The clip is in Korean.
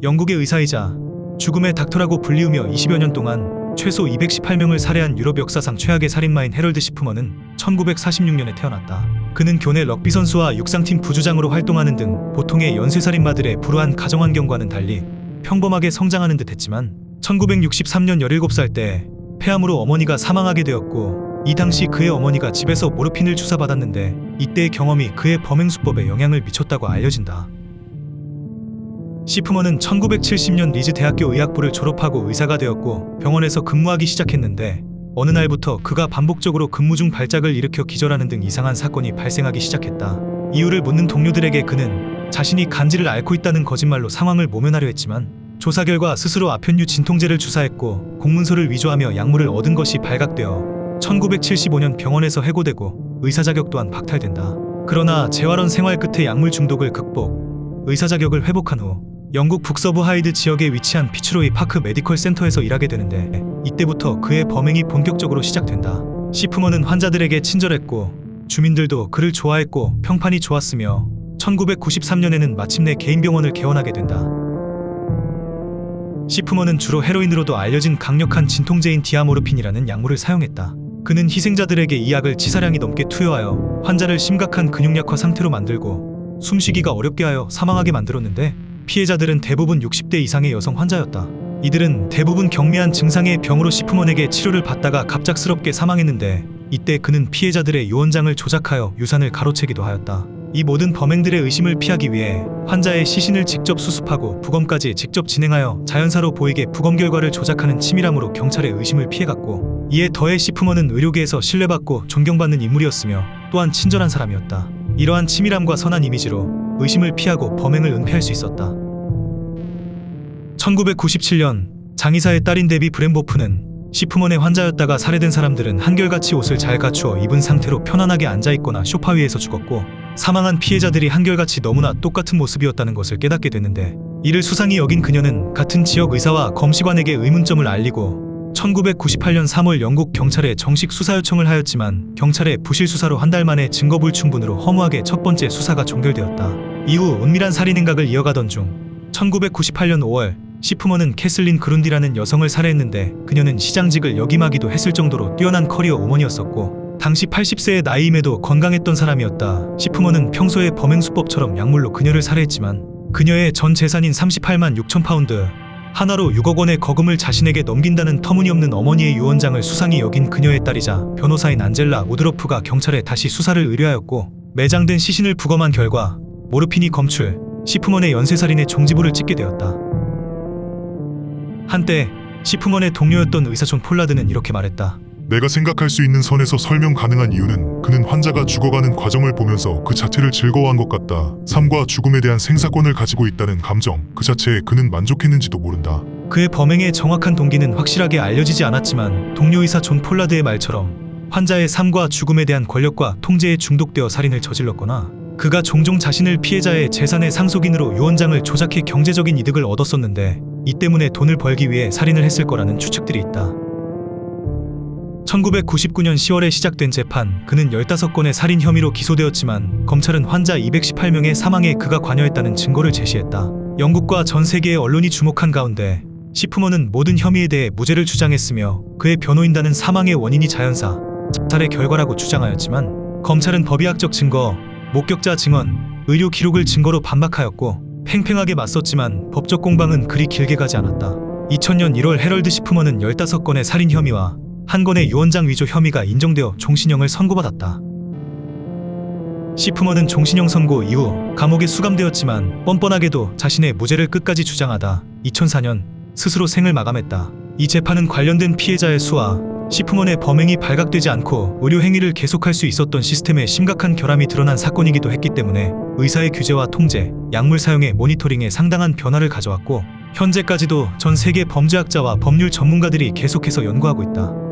영국의 의사이자 죽음의 닥터라고 불리우며 20여 년 동안 최소 218명을 살해한 유럽 역사상 최악의 살인마인 해럴드 시프먼은 1946년에 태어났다. 그는 교내 럭비 선수와 육상팀 부주장으로 활동하는 등 보통의 연쇄살인마들의 불우한 가정환경과는 달리 평범하게 성장하는 듯 했지만 1963년 17살 때 폐암으로 어머니가 사망하게 되었고, 이 당시 그의 어머니가 집에서 모르핀을 주사받았는데 이때의 경험이 그의 범행 수법에 영향을 미쳤다고 알려진다. 시프먼은 1970년 리즈 대학교 의학부를 졸업하고 의사가 되었고 병원에서 근무하기 시작했는데, 어느 날부터 그가 반복적으로 근무 중 발작을 일으켜 기절하는 등 이상한 사건이 발생하기 시작했다. 이유를 묻는 동료들에게 그는 자신이 간질을 앓고 있다는 거짓말로 상황을 모면하려 했지만, 조사 결과 스스로 아편유 진통제를 주사했고 공문서를 위조하며 약물을 얻은 것이 발각되어 1975년 병원에서 해고되고 의사 자격 또한 박탈된다. 그러나 재활원 생활 끝에 약물 중독을 극복, 의사 자격을 회복한 후 영국 북서부 하이드 지역에 위치한 피츠로이 파크 메디컬 센터에서 일하게 되는데, 이때부터 그의 범행이 본격적으로 시작된다. 시프먼은 환자들에게 친절했고 주민들도 그를 좋아했고 평판이 좋았으며 1993년에는 마침내 개인 병원을 개원하게 된다. 시프먼은 주로 헤로인으로도 알려진 강력한 진통제인 디아모르핀이라는 약물을 사용했다. 그는 희생자들에게 이 약을 치사량이 넘게 투여하여 환자를 심각한 근육약화 상태로 만들고 숨쉬기가 어렵게 하여 사망하게 만들었는데, 피해자들은 대부분 60대 이상의 여성 환자였다. 이들은 대부분 경미한 증상의 병으로 시프먼에게 치료를 받다가 갑작스럽게 사망했는데, 이때 그는 피해자들의 유언장을 조작하여 유산을 가로채기도 하였다. 이 모든 범행들의 의심을 피하기 위해 환자의 시신을 직접 수습하고 부검까지 직접 진행하여 자연사로 보이게 부검 결과를 조작하는 치밀함으로 경찰의 의심을 피해갔고, 이에 더해 시프먼은 의료계에서 신뢰받고 존경받는 인물이었으며 또한 친절한 사람이었다. 이러한 치밀함과 선한 이미지로 의심을 피하고 범행을 은폐할 수 있었다. 1997년 장의사의 딸인 데비 브렘보프는 시프먼의 환자였다가 살해된 사람들은 한결같이 옷을 잘 갖추어 입은 상태로 편안하게 앉아있거나 소파 위에서 죽었고, 사망한 피해자들이 한결같이 너무나 똑같은 모습이었다는 것을 깨닫게 됐는데, 이를 수상히 여긴 그녀는 같은 지역 의사와 검시관에게 의문점을 알리고 1998년 3월 영국 경찰에 정식 수사 요청을 하였지만 경찰의 부실 수사로 한 달 만에 증거 불충분으로 허무하게 첫 번째 수사가 종결되었다. 이후 은밀한 살인 행각을 이어가던 중 1998년 5월 시프먼은 캐슬린 그룬디라는 여성을 살해했는데, 그녀는 시장직을 역임하기도 했을 정도로 뛰어난 커리어 우먼이었었고 당시 80세의 나이임에도 건강했던 사람이었다. 시프먼은 평소의 범행 수법처럼 약물로 그녀를 살해했지만 그녀의 전 재산인 38만 6천 파운드, 하나로 6억 원의 거금을 자신에게 넘긴다는 터무니없는 어머니의 유언장을 수상히 여긴 그녀의 딸이자 변호사인 안젤라 우드로프가 경찰에 다시 수사를 의뢰하였고, 매장된 시신을 부검한 결과 모르핀이 검출, 시프먼의 연쇄살인의 종지부를 찍게 되었다. 한때 시프먼의 동료였던 의사 존 폴라드는 이렇게 말했다. 내가 생각할 수 있는 선에서 설명 가능한 이유는 그는 환자가 죽어가는 과정을 보면서 그 자체를 즐거워한 것 같다. 삶과 죽음에 대한 생사권을 가지고 있다는 감정 그 자체에 그는 만족했는지도 모른다. 그의 범행의 정확한 동기는 확실하게 알려지지 않았지만 동료 의사 존 폴라드의 말처럼 환자의 삶과 죽음에 대한 권력과 통제에 중독되어 살인을 저질렀거나, 그가 종종 자신을 피해자의 재산의 상속인으로 유언장을 조작해 경제적인 이득을 얻었었는데 이 때문에 돈을 벌기 위해 살인을 했을 거라는 추측들이 있다. 1999년 10월에 시작된 재판, 그는 15건의 살인 혐의로 기소되었지만 검찰은 환자 218명의 사망에 그가 관여했다는 증거를 제시했다. 영국과 전 세계의 언론이 주목한 가운데 시프먼은 모든 혐의에 대해 무죄를 주장했으며 그의 변호인단은 사망의 원인이 자연사, 자살의 결과라고 주장하였지만 검찰은 법의학적 증거, 목격자 증언, 의료 기록을 증거로 반박하였고 팽팽하게 맞섰지만 법적 공방은 그리 길게 가지 않았다. 2000년 1월 해럴드 시프먼은 15건의 살인 혐의와 1건의 유언장 위조 혐의가 인정되어 종신형을 선고받았다. 시프먼은 종신형 선고 이후 감옥에 수감되었지만 뻔뻔하게도 자신의 무죄를 끝까지 주장하다 2004년 스스로 생을 마감했다. 이 재판은 관련된 피해자의 수와 시프먼의 범행이 발각되지 않고 의료 행위를 계속할 수 있었던 시스템의 심각한 결함이 드러난 사건이기도 했기 때문에 의사의 규제와 통제, 약물 사용의 모니터링에 상당한 변화를 가져왔고 현재까지도 전 세계 범죄학자와 법률 전문가들이 계속해서 연구하고 있다.